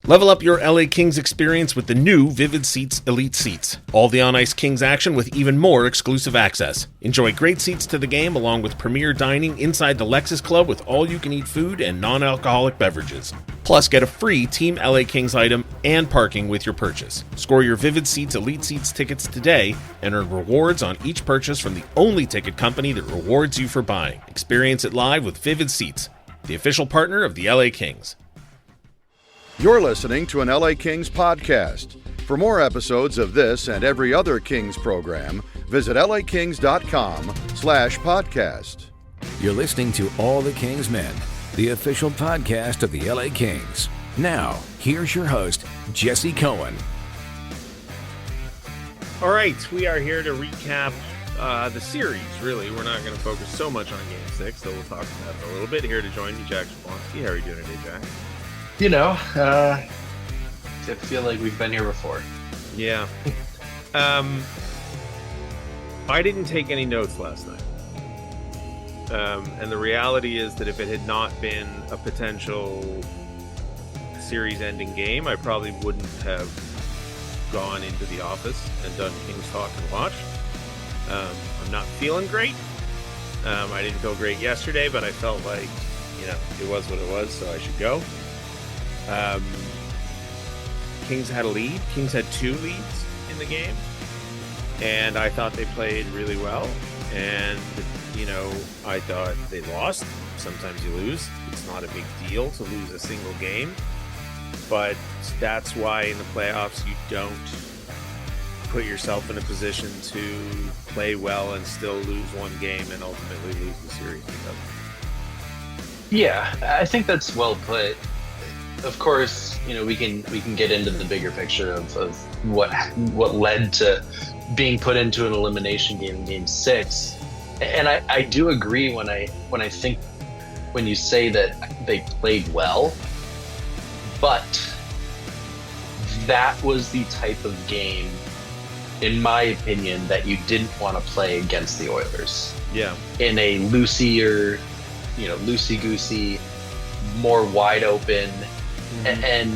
Level up your LA Kings experience with the new Vivid Seats Elite Seats. All the on-ice Kings action with even more exclusive access. Enjoy great seats to the game along with premier dining inside the Lexus Club with all-you-can-eat food and non-alcoholic beverages. Plus, get a free Team LA Kings item and parking with your purchase. Score your Vivid Seats Elite Seats tickets today and earn rewards on each purchase from the only ticket company that rewards you for buying. Experience it live with Vivid Seats, the official partner of the LA Kings. You're listening to an LA Kings podcast. For more episodes of this and every other Kings program, visit lakings.com/podcast. You're listening to All the Kings Men, the official podcast of the LA Kings. Now, here's your host, Jesse Cohen. All right, we are here to recap the series, really. We're not going to focus so much on Game 6, though we'll talk about it a little bit. Here to join me, Jack Jablonski. How are you doing today, Jack? You know, I feel like we've been here before. Yeah. I didn't take any notes last night. And the reality is that if it had not been a potential series-ending game, I probably wouldn't have gone into the office and done Kings Talk and Watch. I'm not feeling great. I didn't feel great yesterday, but I felt like, it was what it was, so I should go. Kings had a lead. Kings had 2 leads in the game. And I thought they played really well. And, I thought they lost. Sometimes you lose. It's not a big deal to lose a single game. But that's why in the playoffs you don't put yourself in a position to play well and still lose one game and ultimately lose the series. Yeah, I think that's well put. Of course, we can get into the bigger picture of what led to being put into an elimination game in Game 6, and I do agree when you say that they played well, but that was the type of game, in my opinion, that you didn't want to play against the Oilers. Yeah, in a loosey-goosey, more wide open. And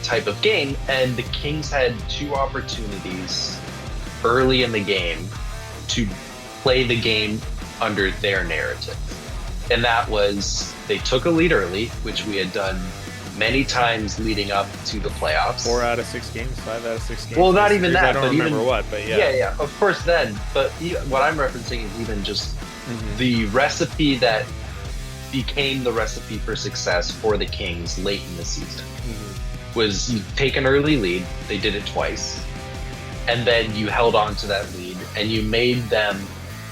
type of game, and the Kings had 2 opportunities early in the game to play the game under their narrative, and that was they took a lead early, which we had done many times leading up to the playoffs. 4 out of 6 games, 5 out of 6 games. Well, not even that. I don't remember what, but yeah. Yeah, of course then. But what I'm referencing is even just the recipe that became the recipe for success for the Kings late in the season. Was you take an early lead, they did it twice, and then you held on to that lead and you made them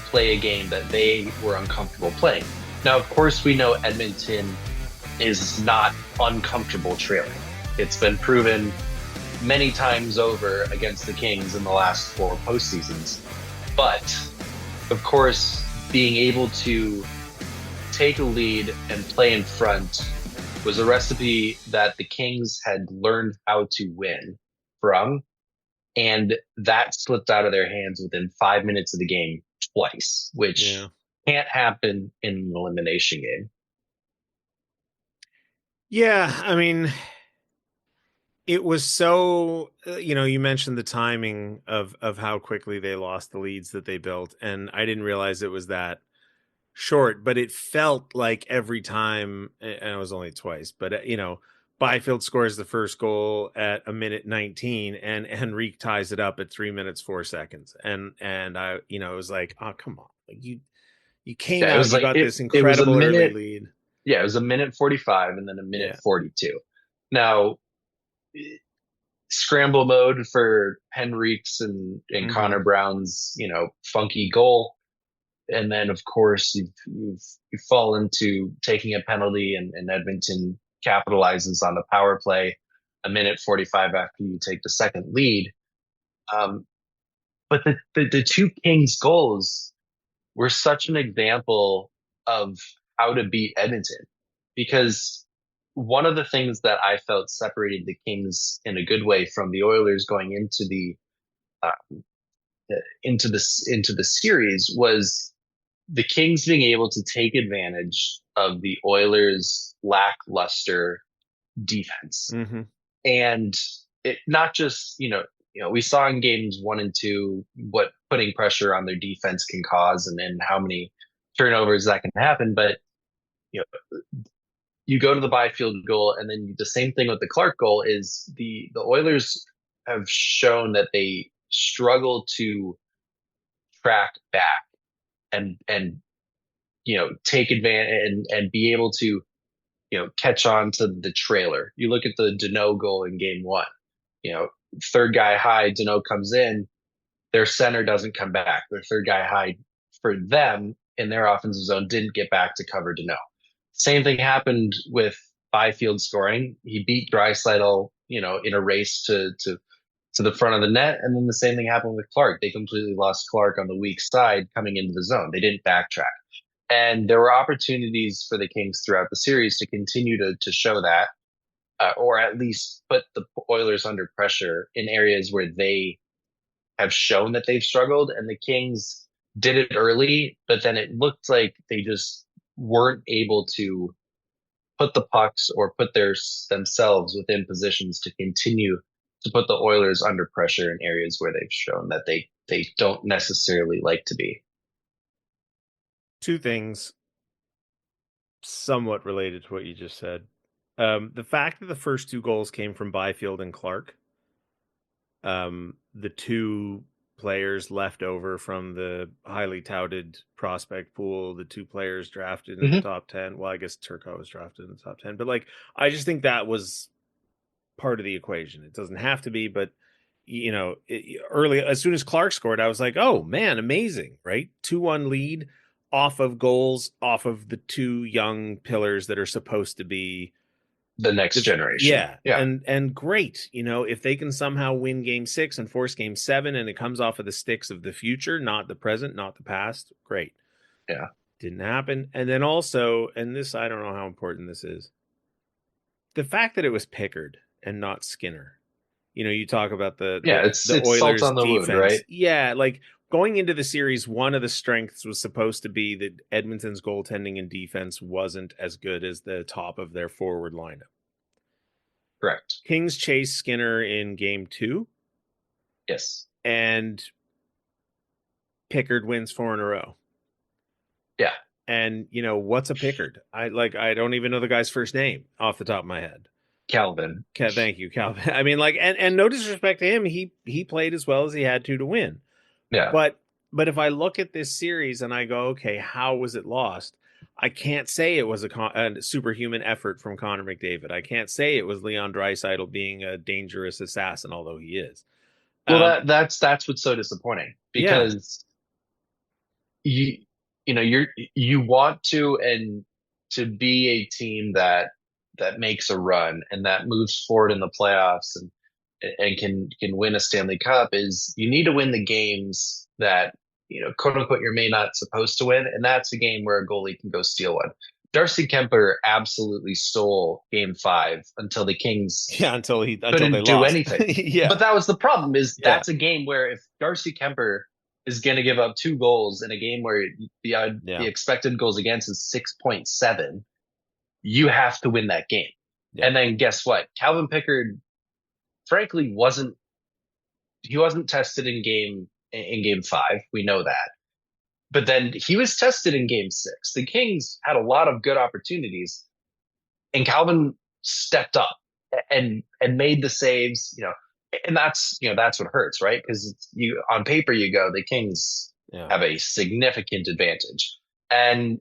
play a game that they were uncomfortable playing. Now, of course, we know Edmonton is not uncomfortable trailing. It's been proven many times over against the Kings in the last 4 postseasons. But, of course, being able to take a lead and play in front was a recipe that the Kings had learned how to win from, and that slipped out of their hands within 5 minutes of the game twice, which can't happen in an elimination game. Yeah, I mean, it was so, you mentioned the timing of how quickly they lost the leads that they built, and I didn't realize it was that short, but it felt like every time, and it was only twice, but Byfield scores the first goal at 1:19 and Henrique ties it up at 3 minutes 4 seconds, and I it was like, oh come on, like you came out, you got this incredible early lead. Yeah, it was 1:45 and then 1:42. Now scramble mode for Henrique's and Connor Brown's funky goal. And then, of course, you fall into taking a penalty, and Edmonton capitalizes on the power play 1:45 after you take the second lead. But the 2 Kings goals were such an example of how to beat Edmonton, because one of the things that I felt separated the Kings in a good way from the Oilers going into the series was the Kings being able to take advantage of the Oilers' lackluster defense. And it not just, we saw in games 1 and 2 what putting pressure on their defense can cause and how many turnovers that can happen. But, you know, you go to the Byfield goal, and then the same thing with the Clark goal is the Oilers have shown that they struggle to track back and take advantage and be able to catch on to the trailer. You look at the Deneau goal in game one. Third guy high, Deneau comes in, their center doesn't come back. Their third guy high for them in their offensive zone didn't get back to cover Deneau. Same thing happened with Byfield scoring. He beat Draisaitl, in a race to the front of the net, and then the same thing happened with Clark. They completely lost Clark on the weak side coming into the zone. They didn't backtrack. And there were opportunities for the Kings throughout the series to continue to show that, or at least put the Oilers under pressure in areas where they have shown that they've struggled. And the Kings did it early, but then it looked like they just weren't able to put the pucks or put themselves within positions to continue to put the Oilers under pressure in areas where they've shown that they don't necessarily like to be. Two things somewhat related to what you just said. The fact that the first two goals came from Byfield and Clark, the two players left over from the highly touted prospect pool, the two players drafted in the top 10. Well, I guess Turcotte was drafted in the top 10, but I just think that was part of the equation. It doesn't have to be, but early, as soon as Clark scored, I was like, oh man, amazing, right? 2-1 lead off of goals, off of the two young pillars that are supposed to be the next generation. Yeah. And great. If they can somehow win game 6 and force game 7 and it comes off of the sticks of the future, not the present, not the past, great. Yeah. Didn't happen. And then also, and this, I don't know how important this is, the fact that it was Pickard and not Skinner. You talk about the it's Oilers salt on the defense. wound, right? Yeah, going into the series, one of the strengths was supposed to be that Edmonton's goaltending and defense wasn't as good as the top of their forward lineup. Correct. Kings chase Skinner in game 2. Yes. And Pickard wins 4 in a row. Yeah. And what's a Pickard? I don't even know the guy's first name off the top of my head. Calvin. Thank you, Calvin. I mean, and no disrespect to him, he played as well as he had to win. Yeah. But if I look at this series and I go, okay, how was it lost? I can't say it was a superhuman effort from Connor McDavid. I can't say it was Leon Draisaitl being a dangerous assassin, although he is. Well, that's what's so disappointing, because you want to be a team that makes a run and that moves forward in the playoffs and can win a Stanley Cup. Is you need to win the games that quote unquote you're may not supposed to win, and that's a game where a goalie can go steal one. Darcy Kemper absolutely stole game 5 until the Kings until they couldn't do lost. anything. But that was the problem, that's a game where if Darcy Kemper is going to give up 2 goals in a game where the expected goals against is 6.7, you have to win that game. Yeah. And then guess what? Calvin Pickard, frankly, wasn't tested in game 5. We know that. But then he was tested in game 6. The Kings had a lot of good opportunities, and Calvin stepped up and made the saves, and that's what hurts, right? Because on paper you go, the Kings have a significant advantage. And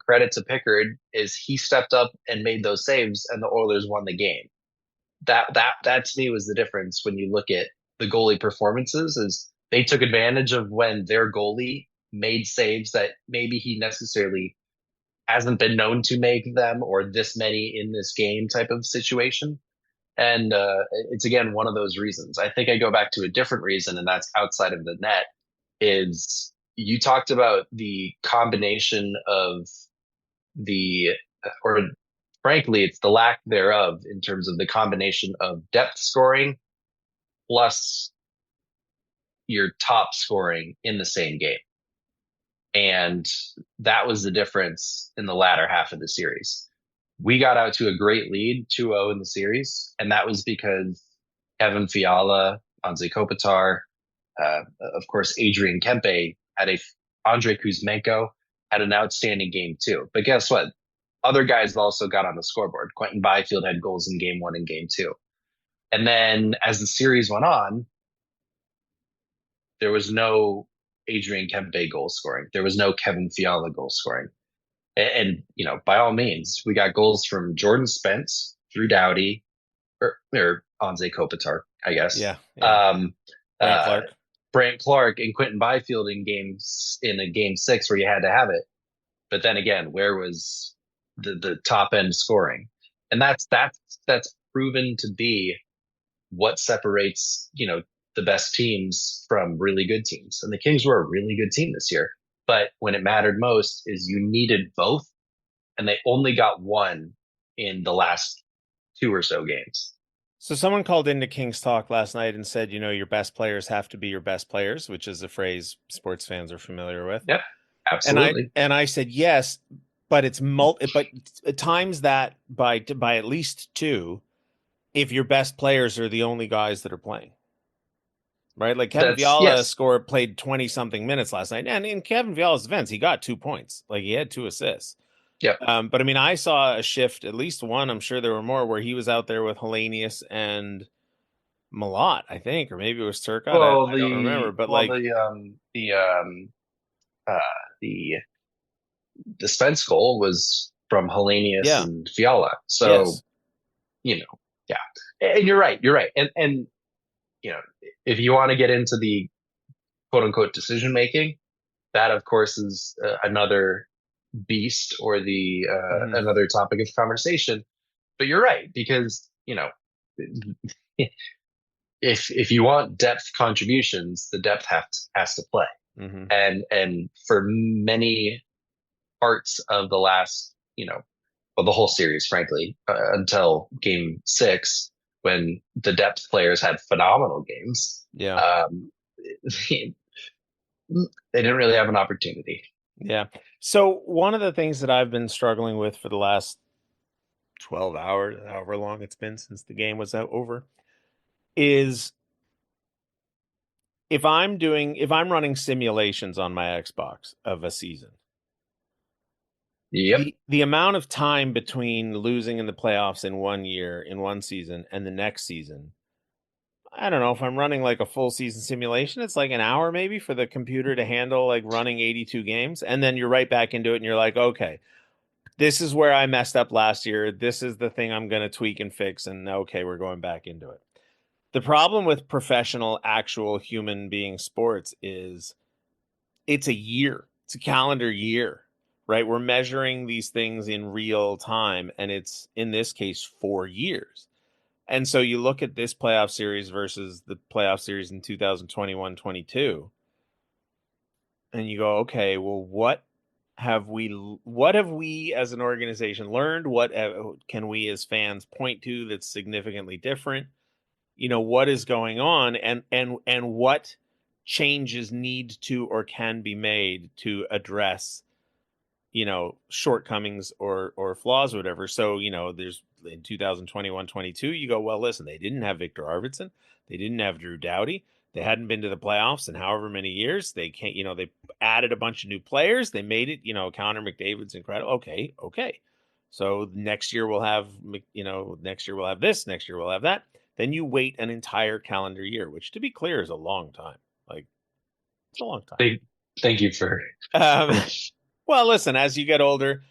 credit to Pickard is he stepped up and made those saves, and the Oilers won the game. That to me was the difference when you look at the goalie performances. Is they took advantage of when their goalie made saves that maybe he necessarily hasn't been known to make them, or this many in this game type of situation. And it's again one of those reasons. I think I go back to a different reason, and that's outside of the net. Is you talked about the combination of or frankly, it's the lack thereof in terms of the combination of depth scoring plus your top scoring in the same game. And that was the difference in the latter half of the series. we got out to a great lead, 2-0 in the series, and that was because Kevin Fiala, Anze Kopitar, of course, Adrian Kempe Andrei Kuzmenko had an outstanding game too. But guess what? Other guys also got on the scoreboard. Quentin Byfield had goals in game 1 and game 2. And then as the series went on, there was no Adrian Kempe goal scoring. There was no Kevin Fiala goal scoring. And by all means, we got goals from Jordan Spence, Drew Doughty, or Anze Kopitar, I guess. Yeah. Brant Clark. Brant Clark and Quentin Byfield in a game 6 where you had to have it. But then again, where was the top end scoring? And that's proven to be what separates, the best teams from really good teams. And the Kings were a really good team this year. But when it mattered most is you needed both, and they only got one in the last 2 or so games. So someone called into Kings Talk last night and said, your best players have to be your best players, which is a phrase sports fans are familiar with. Yep, absolutely. And I said, yes, but it's but times that by at least 2 if your best players are the only guys that are playing. Right? Like Kevin Fiala played 20-something minutes last night. And in Kevin Fiala's defense, he got 2 points. Like he had 2 assists. Yeah. But I mean, I saw a shift, at least one, I'm sure there were more, where he was out there with Hellenius and Malott, I think, or maybe it was Turcotte. I don't remember. But the Spence goal was from Hellenius and Fiala. So, yeah. And you're right. And if you want to get into the quote unquote decision making, that of course is another beast or the another topic of conversation. But you're right, because if you want depth contributions, the depth has to play. And for many parts of the last the whole series, frankly, until game 6, when the depth players had phenomenal games, they didn't really have an opportunity. Yeah. So one of the things that I've been struggling with for the last 12 hours, however long it's been since the game was over, is if I'm running simulations on my Xbox of a season, the amount of time between losing in the playoffs in 1 year, in one season, and the next season, I don't know, if I'm running like a full season simulation, it's like an hour maybe for the computer to handle like running 82 games. And then you're right back into it and you're like, okay, this is where I messed up last year. This is the thing I'm going to tweak and fix. And okay, we're going back into it. The problem with professional, actual human being sports is it's a year. It's a calendar year, right? We're measuring these things in real time. And it's, in this case, 4 years. And so you look at this playoff series versus the playoff series in 2021-22, and you go, okay, well, what have we as an organization learned? What can we as fans point to that's significantly different? What is going on, and what changes need to or can be made to address shortcomings or flaws or whatever. So, there's in 2021-22, you go, well, listen, they didn't have Victor Arvidsson. They didn't have Drew Doughty. They hadn't been to the playoffs in however many years. They can't, they added a bunch of new players. They made it, Connor McDavid's incredible. Okay. So next year we'll have, next year we'll have this, next year we'll have that. Then you wait an entire calendar year, which to be clear is a long time. Like it's a long time. Thank you for, well, listen, as you get older,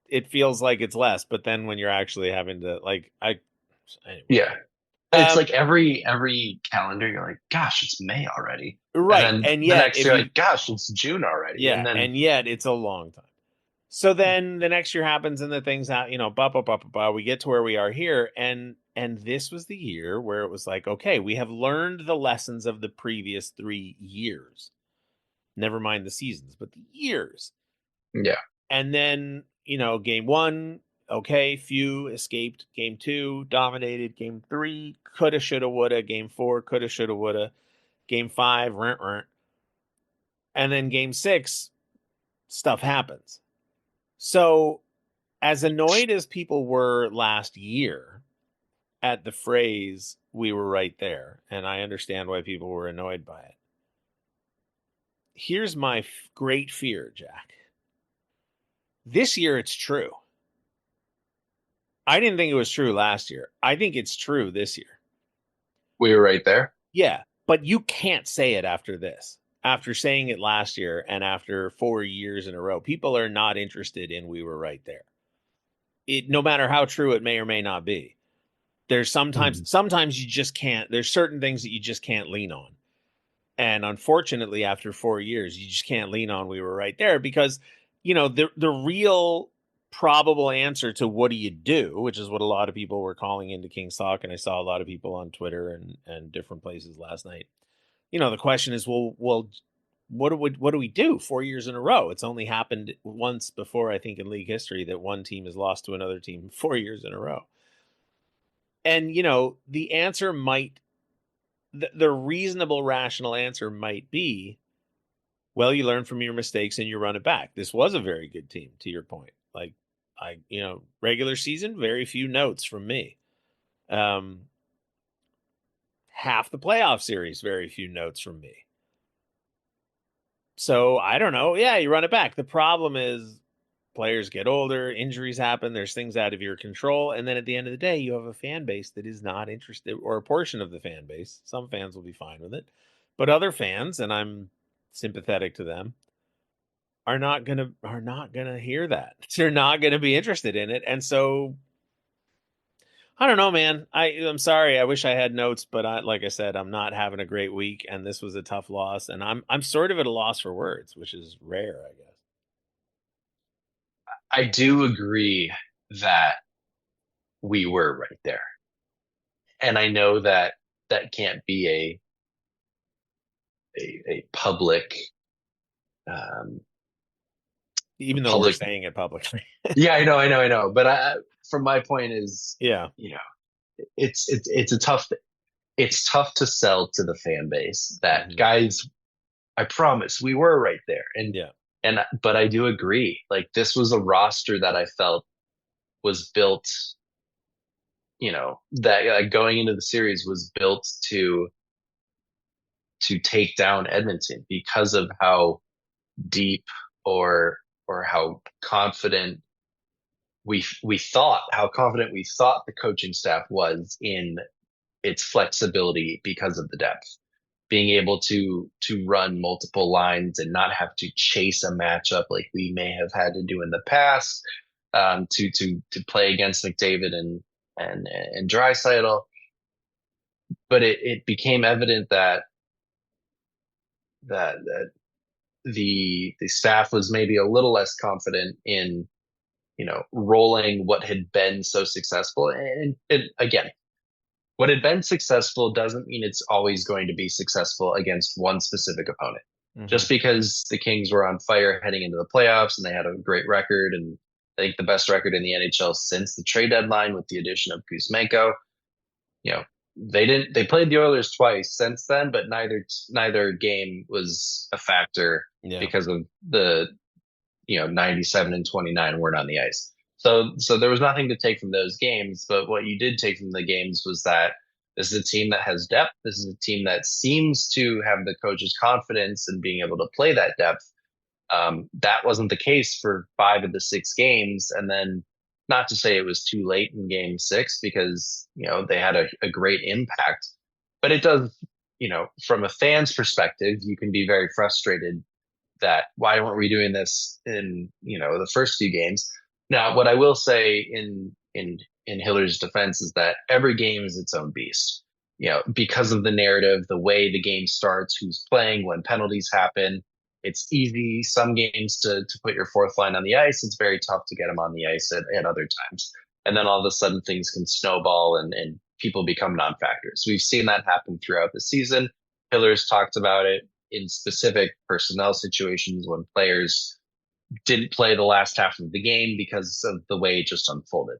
it feels like it's less, but then when you're actually having to anyway. Yeah, it's like every calendar, you're like, gosh, it's May already. Right. And yet the next year, like, gosh, it's June already. Yeah. And yet it's a long time. So then the next year happens and the things out, we get to where we are here. And this was the year where it was like, okay, we have learned the lessons of the previous 3 years. Never mind the seasons, but the years. Yeah. And then, game 1, okay, few escaped. Game 2, dominated. Game 3, coulda, shoulda, woulda. Game 4, coulda, shoulda, woulda. Game 5, rent. And then game 6, stuff happens. So as annoyed as people were last year at the phrase "we were right there," and I understand why people were annoyed by it. Here's my great fear, Jack. This year, it's true. I didn't think it was true last year. I think it's true this year. We were right there. Yeah, but you can't say it after this. After saying it last year and after 4 years in a row, people are not interested in "we were right there." No matter how true it may or may not be. There's sometimes you just can't. There's certain things that you just can't lean on. And unfortunately, after 4 years, you just can't lean on "we were right there" because, the real probable answer to what do you do, which is what a lot of people were calling into King's Talk, and I saw a lot of people on Twitter and different places last night. The question is, well, what do we do 4 years in a row? It's only happened once before, I think, in league history that one team has lost to another team 4 years in a row. And, the answer the reasonable, rational answer might be, well, you learn from your mistakes and you run it back. This was a very good team, to your point. Like, regular season, very few notes from me. Half the playoff series, very few notes from me. So I don't know. Yeah, you run it back. The problem is players get older, injuries happen, there's things out of your control. And then at the end of the day, you have a fan base that is not interested, or a portion of the fan base. Some fans will be fine with it. But other fans, and I'm sympathetic to them, are not gonna hear that. They're not gonna be interested in it. And so I don't know, man. I'm sorry. I wish I had notes, but like I said, I'm not having a great week, and this was a tough loss, and I'm sort of at a loss for words, which is rare, I guess. I do agree that we were right there. And I know that that can't be a public even though we're saying it publicly. Yeah, I know. But from my point is, yeah, it's tough to sell to the fan base that guys, I promise we were right there. But I do agree. Like, this was a roster that I felt was built, that going into the series was built to take down Edmonton because of how deep or how confident we thought the coaching staff was in its flexibility because of the depth, being able to run multiple lines and not have to chase a matchup like we may have had to do in the past, to play against McDavid and Draisaitl. But it became evident that the staff was maybe a little less confident in rolling what had been so successful. And again, what had been successful doesn't mean it's always going to be successful against one specific opponent. Just because the Kings were on fire heading into the playoffs and they had a great record, and I think the best record in the NHL since the trade deadline with the addition of Kuzmenko, they played the Oilers twice since then, but neither game was a factor because of the 97 and 29 weren't on the ice. So there was nothing to take from those games, but what you did take from the games was that this is a team that has depth. This is a team that seems to have the coach's confidence in being able to play that depth. That wasn't the case for 5 of the 6 games. And then, not to say it was too late in game 6, because, they had a great impact, but it does, from a fan's perspective, you can be very frustrated that why weren't we doing this in, the first few games? Now, what I will say in Hiller's defense is that every game is its own beast, because of the narrative, the way the game starts, who's playing, when penalties happen. It's easy some games to put your fourth line on the ice. It's very tough to get them on the ice at other times. And then all of a sudden things can snowball and people become non-factors. We've seen that happen throughout the season. Hiller's talked about it in specific personnel situations when players didn't play the last half of the game because of the way it just unfolded.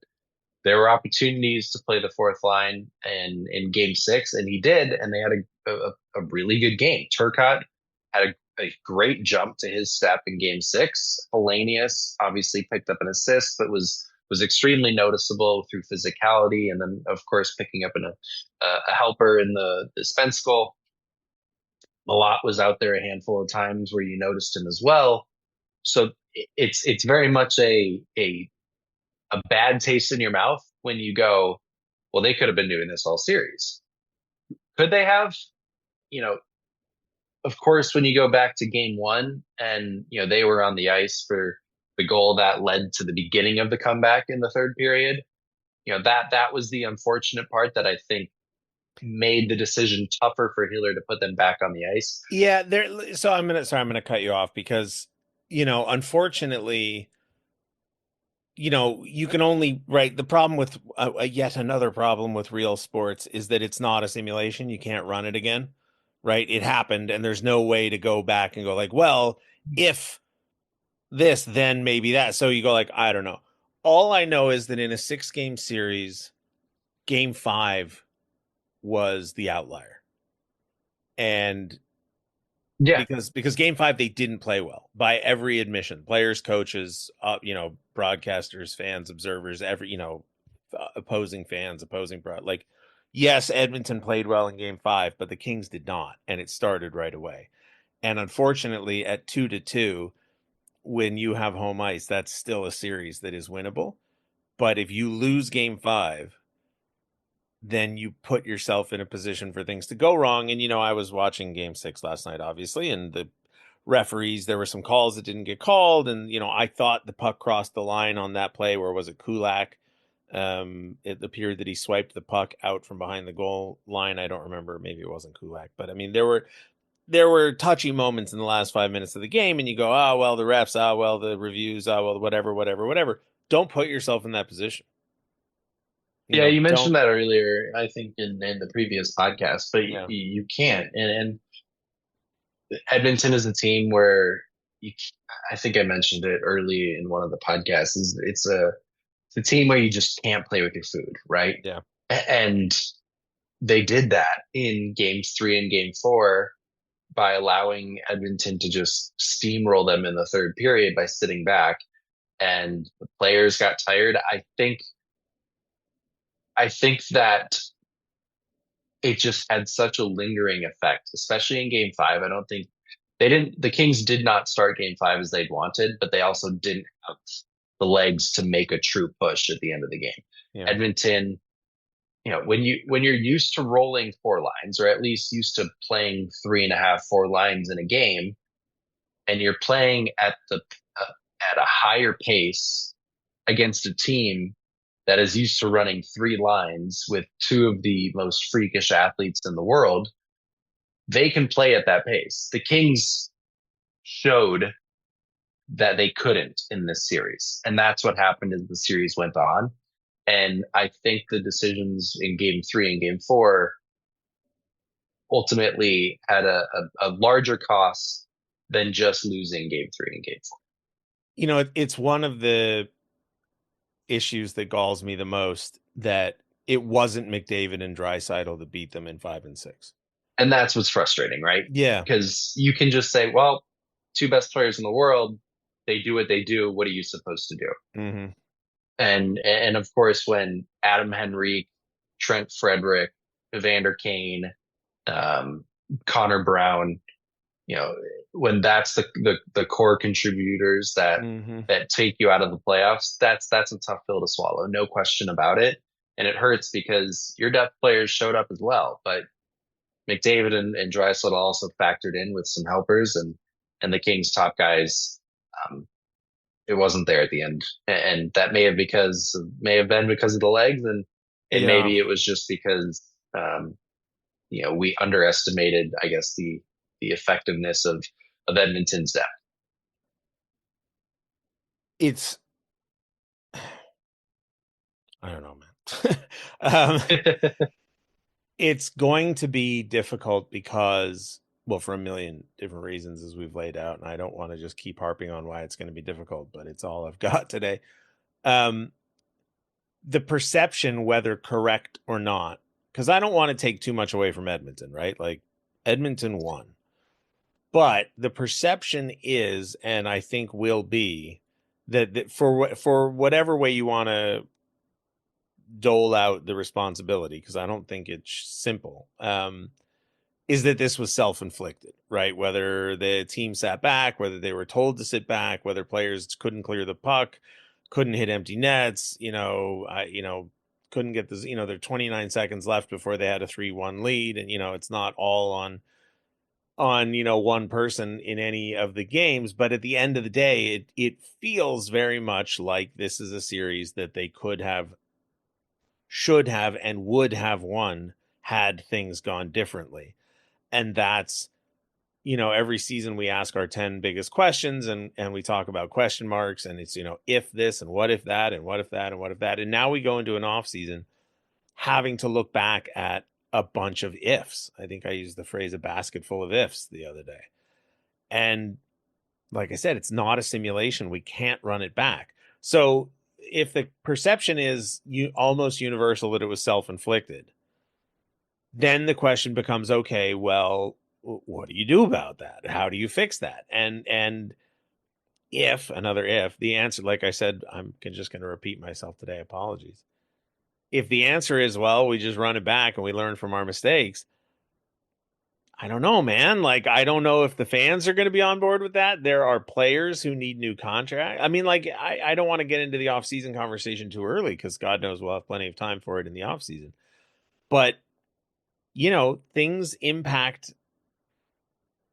There were opportunities to play the fourth line in game 6, and he did, and they had a really good game. Turcotte had a great jump to his step in game 6. Hellenius obviously picked up an assist, but was was extremely noticeable through physicality, and then of course picking up a helper in the Spence goal. Malott was out there a handful of times where you noticed him as well. So it's very much a bad taste in your mouth when you go, well, they could have been doing this all series. Could they have? You know, of course, when you go back to game one and, they were on the ice for the goal that led to the beginning of the comeback in the third period, that was the unfortunate part that I think made the decision tougher for Hiller to put them back on the ice. Yeah, so I'm gonna cut you off because, unfortunately, you can only, right. The problem with yet another problem with real sports is that it's not a simulation. You can't run it again, right? It happened, and there's no way to go back and go like, well, if this, then maybe that. So you go like, I don't know. All I know is that in a 6-game series, game 5 was the outlier. And yeah, because game 5, they didn't play well by every admission, players, coaches, broadcasters, fans, observers, opposing fans, like, yes, Edmonton played well in game 5, but the Kings did not. And it started right away. And unfortunately at 2-2, when you have home ice, that's still a series that is winnable. But if you lose game 5, then you put yourself in a position for things to go wrong. And, I was watching game 6 last night, obviously, and the referees, there were some calls that didn't get called. And, I thought the puck crossed the line on that play. Where was it? Kulak. It appeared that he swiped the puck out from behind the goal line. I don't remember. Maybe it wasn't Kulak, but I mean, there were touchy moments in the last 5 minutes of the game, and you go, oh, well, the refs, oh, well, the reviews, oh, well, whatever. Don't put yourself in that position. You mentioned that earlier, I think in the previous podcast, but you can't. And Edmonton is a team where I think I mentioned it early in one of the podcasts, it's a team where you just can't play with your food, right? Yeah. And they did that in games 3 and game 4 by allowing Edmonton to just steamroll them in the third period by sitting back, and the players got tired. I think that it just had such a lingering effect, especially in game 5. I don't think the Kings did not start game 5 as they'd wanted, but they also didn't have the legs to make a true push at the end of the game. Yeah. Edmonton, when you're used to rolling 4 lines, or at least used to playing 3.5, 4 lines in a game, and you're playing at a higher pace against a team that is used to running 3 lines with 2 of the most freakish athletes in the world, they can play at that pace. The Kings showed that they couldn't in this series. And that's what happened as the series went on. And I think the decisions in game 3 and game 4 ultimately had a larger cost than just losing game 3 and game 4. It's one of the issues that galls me the most that it wasn't McDavid and Draisaitl that beat them in 5 and 6. And that's what's frustrating, right? Yeah. Because you can just say, well, 2 best players in the world, they do what they do. What are you supposed to do? Mm-hmm. And of course, when Adam Henrique, Trent Frederick, Evander Kane, Connor Brown, when that's the core contributors that that take you out of the playoffs, that's a tough pill to swallow, no question about it. And it hurts because your depth players showed up as well, but McDavid and Draisaitl also factored in with some helpers, and the Kings' top guys, it wasn't there at the end, and that may have been because of the legs, and maybe it was just because we underestimated, I guess, the effectiveness of Edmonton's depth. It's, I don't know, man. It's going to be difficult because, well, for a million different reasons, as we've laid out, and I don't want to just keep harping on why it's going to be difficult, but it's all I've got today. The perception, whether correct or not, because I don't want to take too much away from Edmonton, right? Like, Edmonton won. But the perception is, and I think will be, that for whatever way you want to dole out the responsibility, because I don't think it's simple, is that this was self-inflicted, right? Whether the team sat back, whether they were told to sit back, whether players couldn't clear the puck, couldn't hit empty nets, couldn't get this, there are 29 seconds left before they had a 3-1 lead. And, it's not all on one person in any of the games, but at the end of the day, it feels very much like this is a series that they could have, should have, and would have won had things gone differently. And that's, every season we ask our 10 biggest questions, and we talk about question marks, and it's, if this and what if that and what if that and what if that. And now we go into an off season having to look back at a bunch of ifs. I think I used the phrase a basket full of ifs the other day. And like I said, it's not a simulation. We can't run it back. So if the perception is almost universal that it was self-inflicted, then the question becomes, okay, well, what do you do about that? How do you fix that? And if the answer, like I said, I'm just going to repeat myself today. Apologies. If the answer is, well, we just run it back and we learn from our mistakes, I don't know, man. Like, I don't know if the fans are going to be on board with that. There are players who need new contracts. I mean, like, I don't want to get into the offseason conversation too early, because God knows we'll have plenty of time for it in the offseason. But, things impact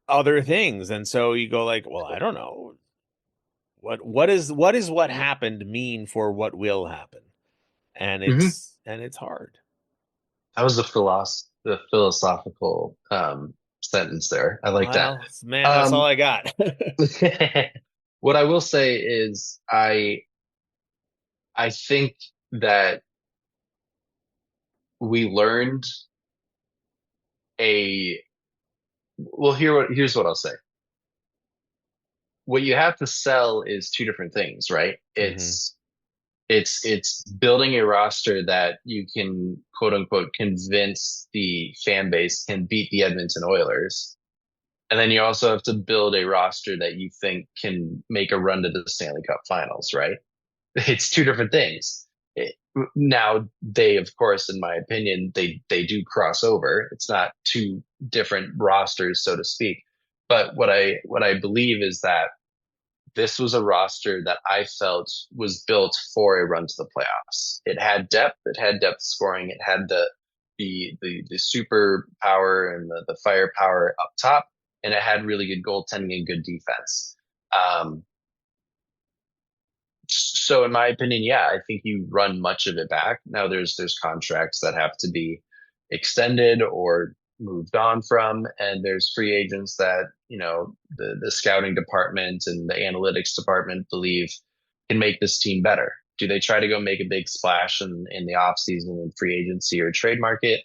other things. And so you go like, well, I don't know. What what happened mean for what will happen? And it's hard. That was the philosophical sentence there. I like that. Well, man, that's all I got. What I will say is I think that we learned here's what I'll say. What you have to sell is two different things, right? It's building a roster that you can, quote unquote, convince the fan base can beat the Edmonton Oilers. And then you also have to build a roster that you think can make a run to the Stanley Cup Finals, right? It's two different things. Now, they, of course, in my opinion, they do cross over. It's not two different rosters, so to speak. But what I believe is that this was a roster that I felt was built for a run to the playoffs. It had depth. It had depth scoring. It had the super power and the firepower up top, and it had really good goaltending and good defense. So in my opinion, yeah, I think you run much of it back. Now there's contracts that have to be extended or moved on from, and there's free agents that, the scouting department and the analytics department believe can make this team better. Do they try to go make a big splash in the off season in free agency or trade market?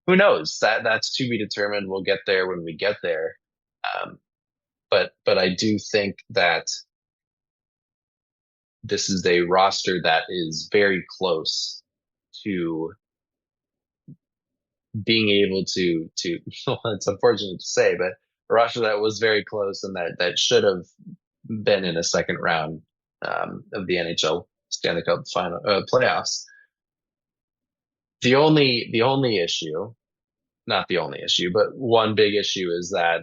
Who knows? That's to be determined. We'll get there when we get there. But I do think that this is a roster that is very close to being able to well, it's unfortunate to say, but a roster that was very close and that should have been in a second round of the NHL Stanley Cup final playoffs. The only issue, not the only issue, but one big issue is that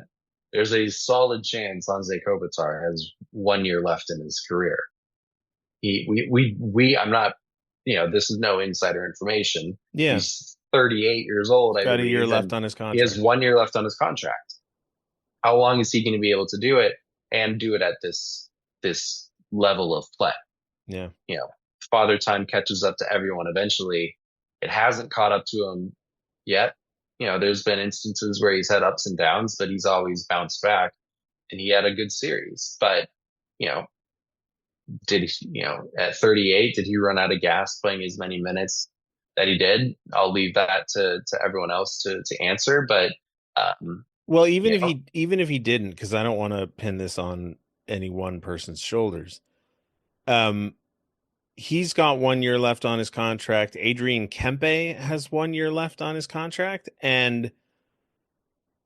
there's a solid chance Anze Kopitar has 1 year left in his career. I'm not, this is no insider information. Yeah. He's 38 years old. He's got a year left on his contract. He has 1 year left on his contract. How long is he going to be able to do it and do it at this level of play? Yeah. Father time catches up to everyone eventually. It hasn't caught up to him yet. There's been instances where he's had ups and downs, but he's always bounced back, and he had a good series. But, did he, at 38, did he run out of gas playing as many minutes that he did? I'll leave that to everyone else to answer. But well, even if he didn't, because I don't want to pin this on any one person's shoulders. He's got 1 year left on his contract. Adrian Kempe has 1 year left on his contract, and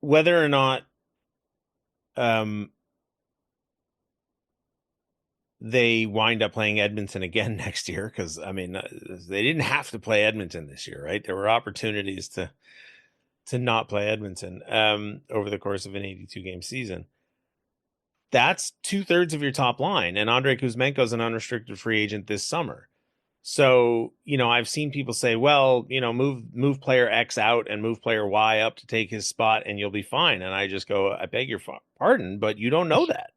whether or not they wind up playing Edmonton again next year because, I mean, they didn't have to play Edmonton this year, right? There were opportunities to not play Edmonton over the course of an 82 game season. That's 2/3 of your top line, and Andrei Kuzmenko is an unrestricted free agent this summer. So, I've seen people say, well, move player X out and move player Y up to take his spot and you'll be fine. And I just go, I beg your pardon, but you don't know that.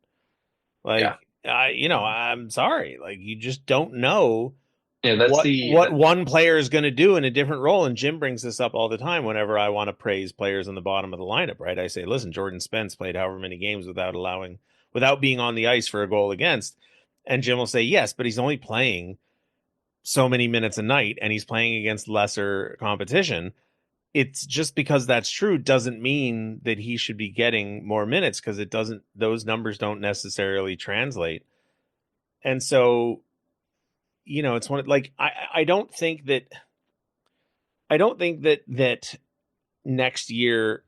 Like, I'm sorry. Like, you just don't know what one player is going to do in a different role. And Jim brings this up all the time whenever I want to praise players in the bottom of the lineup, right? I say, listen, Jordan Spence played however many games without being on the ice for a goal against. And Jim will say, yes, but he's only playing so many minutes a night and he's playing against lesser competition. It's just because that's true doesn't mean that he should be getting more minutes, because those numbers don't necessarily translate. And so, it's like, I don't think that next year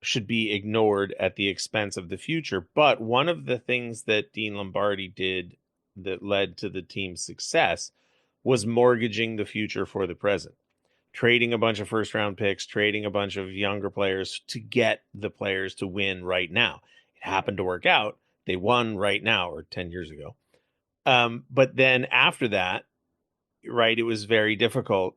should be ignored at the expense of the future. But one of the things that Dean Lombardi did that led to the team's success was mortgaging the future for the present, trading a bunch of first round picks, trading a bunch of younger players to get the players to win right now. It happened to work out. They won right now, or 10 years ago. But then after that, right, it was very difficult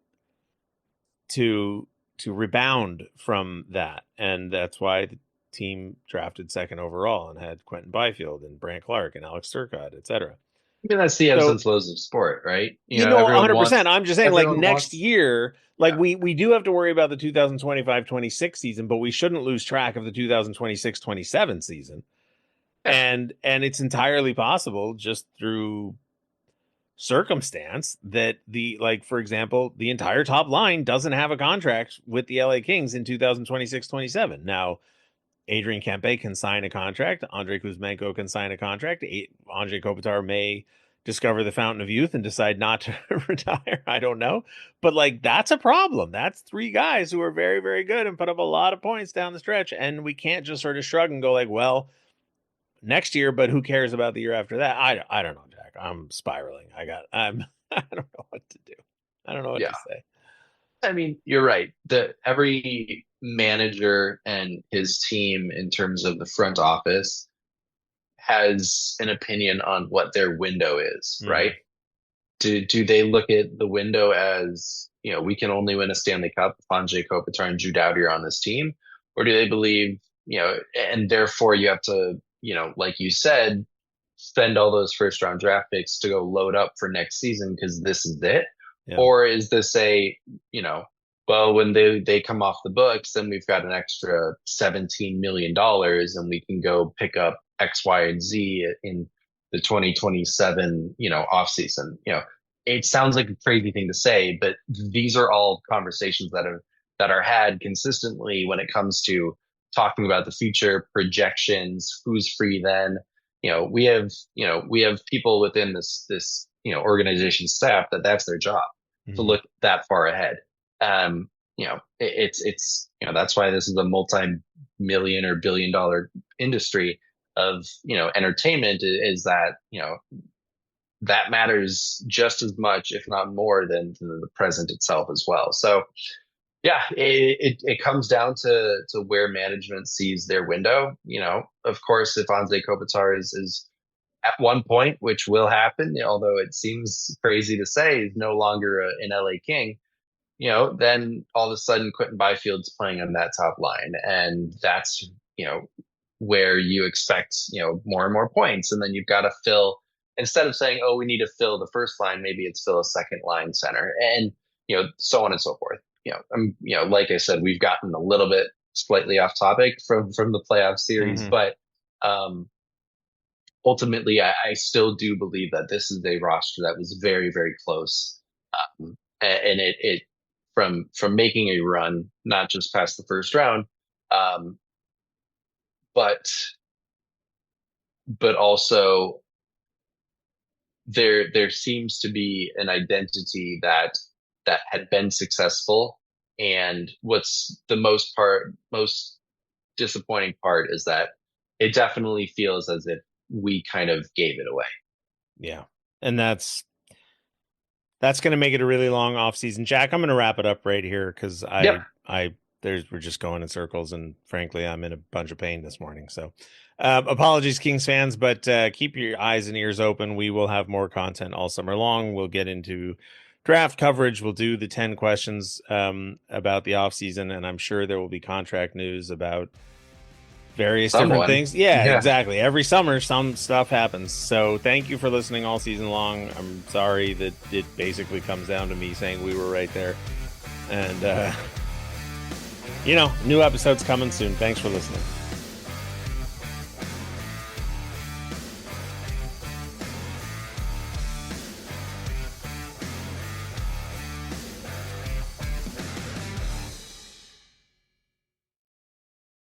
to rebound from that. And that's why the team drafted second overall and had Quentin Byfield and Brant Clark and Alex Turcotte, et cetera. I mean, that's the ebbs and flows of sport, right? 100%. I'm just saying, like, next wants... year, like, we do have to worry about the 2025-26 season, but we shouldn't lose track of the 2026-27 season. Yeah. And it's entirely possible, just through circumstance, that for example, the entire top line doesn't have a contract with the LA Kings in 2026-27. Now, Adrian Kempe can sign a contract. Andrei Kuzmenko can sign a contract. Andrei Kopitar may discover the fountain of youth and decide not to retire. I don't know. But, like, that's a problem. That's three guys who are very, very good and put up a lot of points down the stretch. And we can't just sort of shrug and go like, well, next year, but who cares about the year after that? I don't know, Jack. I'm spiraling. I don't know what to do. I don't know what to say. I mean, you're right. Every manager and his team, in terms of the front office, has an opinion on what their window is, right? Do they look at the window as, we can only win a Stanley Cup if Andrei Kopitar and Drew Doughty are on this team? Or do they believe, and therefore you have to, like you said, spend all those first round draft picks to go load up for next season because this is it? Yeah. Or is this well, when they come off the books, then we've got an extra $17 million and we can go pick up X, Y, and Z in the 2027, off season. It sounds like a crazy thing to say, but these are all conversations that are had consistently when it comes to talking about the future, projections, who's free then. We have people within this organization staff that's their job, to look that far ahead. It's that's why this is a multi-million or billion-dollar industry of entertainment, is that that matters just as much, if not more, than the present itself as well. So yeah, it comes down to where management sees their window. Of course, if Andrei Kopitar is at one point, which will happen, although it seems crazy to say, is no longer an LA King, then all of a sudden Quentin Byfield's playing on that top line, and that's where you expect more and more points, and then you've got to fill, instead of saying, oh, we need to fill the first line, maybe it's fill a second line center, and so on and so forth. Like I said, we've gotten a little bit slightly off topic from the playoff series, but ultimately, I still do believe that this is a roster that was very, very close, and it from making a run, not just past the first round, but also there seems to be an identity that had been successful. And what's the most disappointing part is that it definitely feels as if we kind of gave it away. Yeah. And that's going to make it a really long off season. Jack, I'm going to wrap it up right here because we're just going in circles, and frankly, I'm in a bunch of pain this morning. So apologies, Kings fans, but keep your eyes and ears open. We will have more content all summer long. We'll get into draft coverage. We'll do the 10 questions about the offseason, and I'm sure there will be contract news about various different things. Yeah, exactly. Every summer, some stuff happens. So thank you for listening all season long. I'm sorry that it basically comes down to me saying we were right there. And, new episodes coming soon. Thanks for listening.